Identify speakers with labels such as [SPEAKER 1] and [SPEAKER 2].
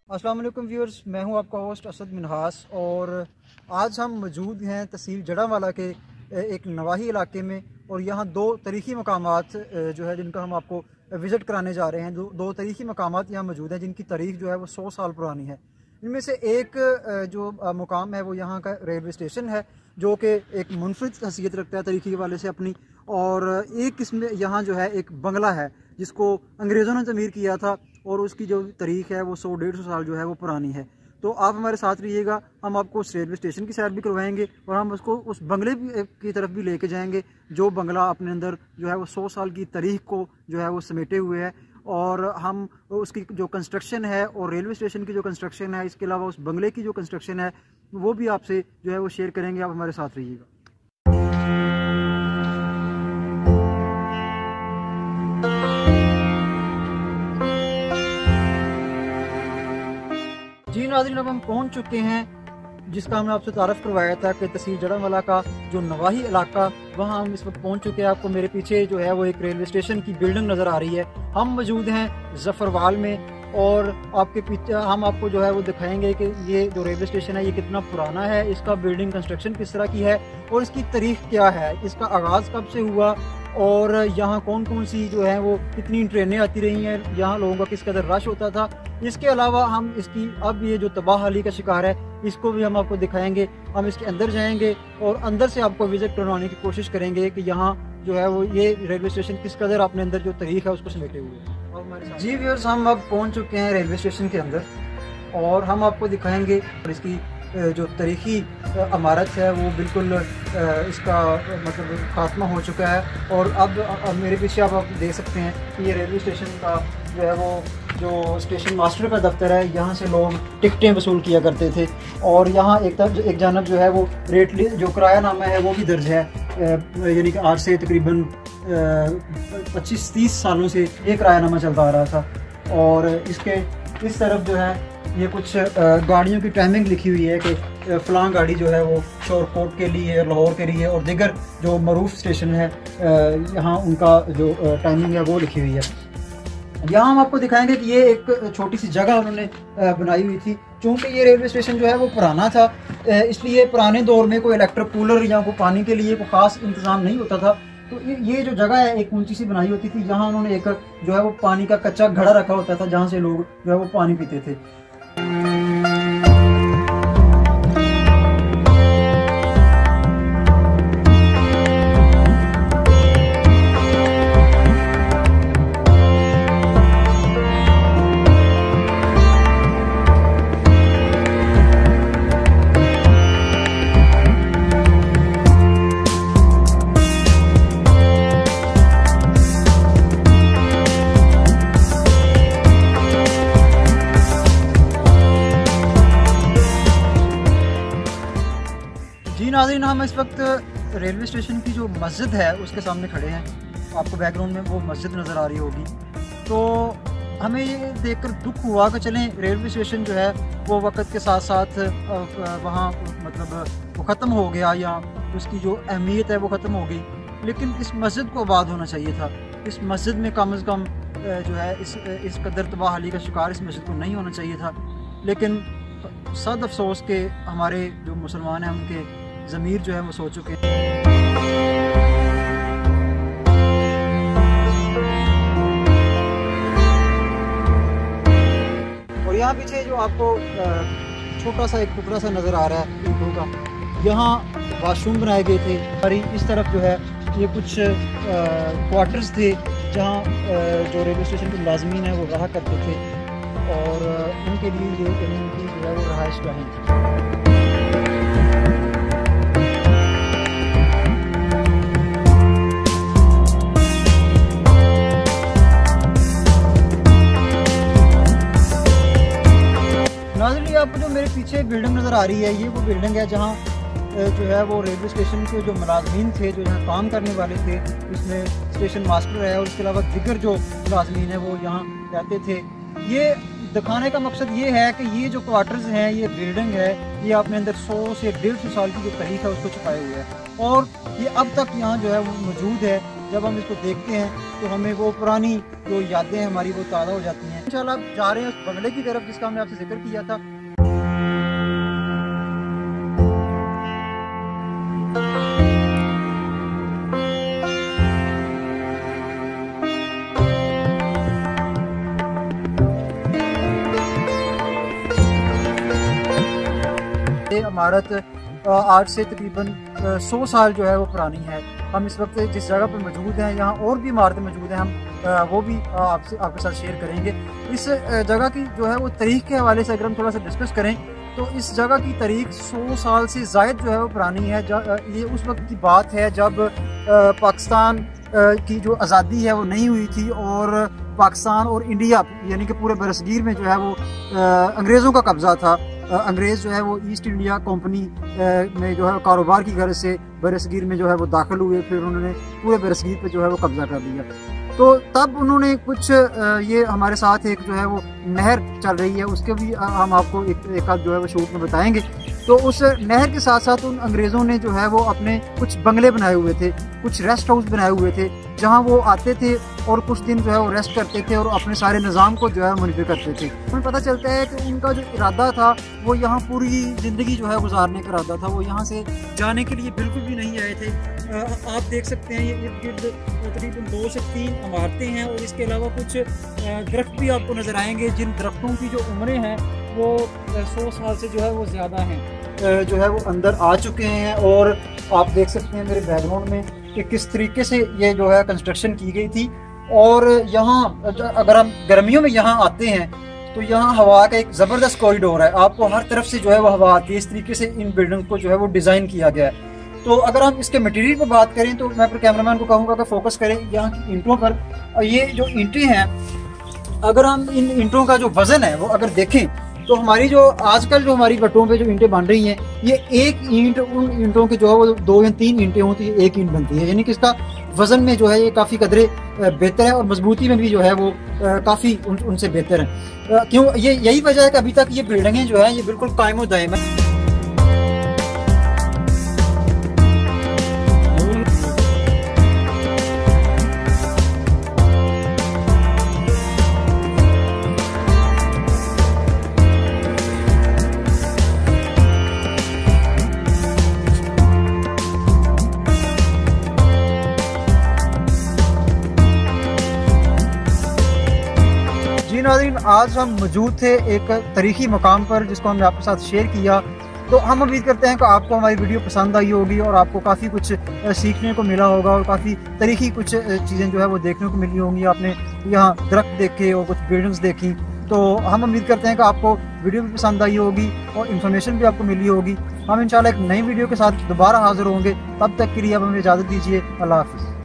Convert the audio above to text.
[SPEAKER 1] अस्सलाम वालेकुम व्यूअर्स, मैं हूं आपका होस्ट असद मिनहास और आज हम मौजूद हैं तहसील जड़ावाला के एक नवाही इलाके में। और यहाँ दो तारीख़ी मकामात जो है जिनका हम आपको विज़िट कराने जा रहे हैं। दो तारीख़ी मकामात यहाँ मौजूद हैं जिनकी तारीख़ जो है वो 100 साल पुरानी है। इनमें से एक जो मुकाम है वो यहाँ का रेलवे स्टेशन है, जो कि एक मुनफरिद हैसियत रखता है तारीख़ी वाले से अपनी। और एक इसमें यहाँ जो है एक बंगला है जिसको अंग्रेज़ों ने तमीर किया था और उसकी जो तारीख़ है वो 100-150 साल जो है वो पुरानी है। तो आप हमारे साथ रहिएगा, हम आपको उस रेलवे स्टेशन की सैर भी करवाएंगे और हम उसको उस बंगले की तरफ भी लेके जाएंगे, जो बंगला अपने अंदर जो है वो 100 साल की तारीख़ को जो है वो समेटे हुए है। और हम उसकी जो कंस्ट्रक्शन है और रेलवे स्टेशन की जो कंस्ट्रक्शन है, इसके अलावा उस बंगले की जो कंस्ट्रक्शन है वो भी आपसे जो है वो शेयर करेंगे। आप हमारे साथ रहिएगा। जी नाज़रीन, अब हम पहुंच चुके हैं जिसका हमने आपसे तारफ़ करवाया था कि तहसील जड़ावाला का जो नवाही इलाका, वहां हम इस वक्त पहुंच चुके हैं। आपको मेरे पीछे जो है वो एक रेलवे स्टेशन की बिल्डिंग नज़र आ रही है। हम मौजूद हैं ज़फ़रवाल में और आपके पीछे हम आपको जो है वो दिखाएंगे कि ये जो रेलवे स्टेशन है ये कितना पुराना है, इसका बिल्डिंग कंस्ट्रक्शन किस तरह की है और इसकी तारीख़ क्या है, इसका आगाज़ कब से हुआ और यहाँ कौन कौन सी जो है वो कितनी ट्रेनें आती रही हैं, यहाँ लोगों का किस कदर रश होता था। इसके अलावा हम इसकी अब ये जो तबाहाली का शिकार है इसको भी हम आपको दिखाएंगे। हम इसके अंदर जाएंगे और अंदर से आपको विजिट करवाने की कोशिश करेंगे कि यहाँ जो है वो ये रेलवे स्टेशन किस कदर अपने अंदर जो तारीख है उसको समेटे हुए हैं। जी व्यूअर्स, हम अब पहुँच चुके हैं रेलवे स्टेशन के अंदर और हम आपको दिखाएंगे इसकी जो तारीख़ी इमारत है वो बिल्कुल इसका मतलब खात्मा हो चुका है। और अब मेरे पीछे आप देख सकते हैं कि ये रेलवे स्टेशन का जो है वो जो स्टेशन मास्टर का दफ्तर है, यहाँ से लोग टिकटें वसूल किया करते थे। और यहाँ एक जानब जो है वो रेट जो किरायानामा है वो भी दर्ज है, यानी कि आज से तकरीबन 25-30 सालों से ये किरायानामा चलता आ रहा था। और इसके इस तरफ जो है ये कुछ गाड़ियों की टाइमिंग लिखी हुई है कि फ़लाँ गाड़ी जो है वो शोरकोट के लिए, लाहौर के लिए और दीगर जो मरूफ स्टेशन है यहाँ उनका जो टाइमिंग है वो लिखी हुई है। यहाँ हम आपको दिखाएंगे कि ये एक छोटी सी जगह उन्होंने बनाई हुई थी। चूँकि ये रेलवे स्टेशन जो है वो पुराना था, इसलिए पुराने दौर में कोई इलेक्ट्रिक कूलर या कोई पानी के लिए कोई ख़ास इंतज़ाम नहीं होता था। तो ये जो जगह है एक ऊंची सी बनाई होती थी, यहाँ उन्होंने एक जो है वो पानी का कच्चा घड़ा रखा होता था जहाँ से लोग जो है वो पानी पीते थे। जी नाज़रीन, हम इस वक्त रेलवे स्टेशन की जो मस्जिद है उसके सामने खड़े हैं। आपको बैकग्राउंड में वो मस्जिद नज़र आ रही होगी। तो हमें ये देखकर दुख हुआ कि चलें रेलवे स्टेशन जो है वो वक्त के साथ साथ वहाँ मतलब वो ख़त्म हो गया या उसकी जो अहमियत है वो ख़त्म हो गई, लेकिन इस मस्जिद को आबाद होना चाहिए था। इस मस्जिद में कम अज़ कम जो है इस कदर तबाहाली का शिकार इस मस्जिद को नहीं होना चाहिए था। लेकिन सद अफसोस के हमारे जो मुसलमान हैं उनके ज़मीर जो है वो सो चुके हैं। और यहाँ पीछे जो आपको छोटा सा एक टुकड़ा सा नज़र आ रहा है ईंटों का, यहाँ वाशरूम बनाए गए थे। और इस तरफ जो है ये कुछ क्वार्टर्स थे जहाँ जो रेलवे स्टेशन के मुलाजमीन हैं वो रहा करते थे और उनके लिए ये उनकी जो है वो रहाइश गाहें थी। नाज़रीन, आपको जो मेरे पीछे बिल्डिंग नज़र आ रही है ये वो बिल्डिंग है जहाँ जो है वो रेलवे स्टेशन के जो मुलाजमीन थे, जो यहाँ काम करने वाले थे, इसमें स्टेशन मास्टर है और इसके अलावा दिगर जो मुलाजमीन है वो यहाँ रहते थे। ये दिखाने का मकसद ये है कि ये जो क्वार्टर्स हैं, ये बिल्डिंग है, ये अपने अंदर 100 से 150 साल की जो तारीख है उसको छुपाए हुए है और ये अब तक यहाँ जो है वो मौजूद है। जब हम इसको देखते हैं तो हमें वो पुरानी जो यादें हमारी वो ताज़ा हो जाती हैं। इंशाल्लाह आप जा रहे हैं उस बंगले की तरफ जिसका हमने आपसे जिक्र किया था। ये इमारत आज से तकरीबन 100 साल जो है वो पुरानी है। हम इस वक्त जिस जगह पर मौजूद हैं यहाँ और भी इमारतें मौजूद हैं, हम वो भी आपके साथ शेयर करेंगे। इस जगह की जो है वो तारीख के हवाले से अगर हम थोड़ा सा डिस्कस करें तो इस जगह की तारीख 100 साल से ज़ायद जो है वो पुरानी है। ये उस वक्त की बात है जब पाकिस्तान की जो आज़ादी है वो नहीं हुई थी और पाकिस्तान और इंडिया यानी कि पूरे बरसगीर में जो है वो अंग्रेज़ों का कब्ज़ा था। अंग्रेज़ जो है वो ईस्ट इंडिया कंपनी में जो है कारोबार की गर्ज से बरसगीर में जो है वो दाखिल हुए, फिर उन्होंने पूरे बरसगीर पे जो है वो कब्ज़ा कर लिया। तो तब उन्होंने कुछ ये हमारे साथ एक जो है वो नहर चल रही है, उसके भी हम आपको एक आध जो है वो शूट में बताएंगे। तो उस नहर के साथ साथ उन अंग्रेज़ों ने जो है वो अपने कुछ बंगले बनाए हुए थे, कुछ रेस्ट हाउस बनाए हुए थे, जहां वो आते थे और कुछ दिन जो है वो रेस्ट करते थे और अपने सारे निज़ाम को जो है मॉनिटर करते थे। हमें पता चलता है कि उनका जो इरादा था वो यहाँ पूरी ज़िंदगी जो है गुजारने का इरादा था। वो यहाँ से जाने के लिए बिल्कुल भी नहीं आए थे। आप देख सकते हैं ये इर्द गिर्द तकरीबन 2 से 3 इमारतें हैं और इसके अलावा कुछ दरख्त भी आपको नज़र आएंगे जिन दरख्तों की जो उम्रें हैं वो 100 साल से जो है वो ज़्यादा हैं, जो है वो अंदर आ चुके हैं। और आप देख सकते हैं मेरे बैकग्राउंड में कि किस तरीके से ये जो है कंस्ट्रक्शन की गई थी। और यहाँ अगर हम गर्मियों में यहाँ आते हैं तो यहाँ हवा का एक ज़बरदस्त कॉरिडोर है, आपको हर तरफ से जो है वो हवा आती है। इस तरीके से इन बिल्डिंग को जो है वो डिज़ाइन किया गया है। तो अगर हम इसके मटेरियल पर बात करें तो मैं अपने कैमरामैन को कहूँगा कि फोकस करें यहाँ की ईंटों पर। ये जो ईंटें हैं, अगर हम इन ईंटों का जो वज़न है वो अगर देखें तो हमारी जो आजकल जो हमारी गट्टों पे जो ईंटें बन रही हैं, ये एक ईंट उन ईंटों के जो है वो 2 या 3 ईंटें होती है, एक ईंट बनती है। यानी कि इसका वज़न में जो है ये काफ़ी कदरे बेहतर है और मजबूती में भी जो है वो काफ़ी उनसे बेहतर है। क्यों? ये यही वजह है कि अभी तक ये बिल्डिंगें जो है ये बिल्कुल कायम दायम है। जी नाज़रीन, आज हम मौजूद थे एक तारीखी मकाम पर जिसको हमने आपके साथ शेयर किया। तो हम उम्मीद करते हैं कि आपको हमारी वीडियो पसंद आई होगी और आपको काफ़ी कुछ सीखने को मिला होगा और काफ़ी तारीखी कुछ चीज़ें जो है वो देखने को मिली होंगी। आपने यहाँ दरख्त देखे और कुछ बिल्डिंग्स देखी। तो हम उम्मीद करते हैं कि आपको वीडियो भी पसंद आई होगी और इन्फॉर्मेशन भी आपको मिली होगी। हम इंशाल्लाह एक नई वीडियो के साथ दोबारा हाजिर होंगे। तब तक के लिए अब हमें इजाज़त दीजिए। अल्लाह हाफ़िज़।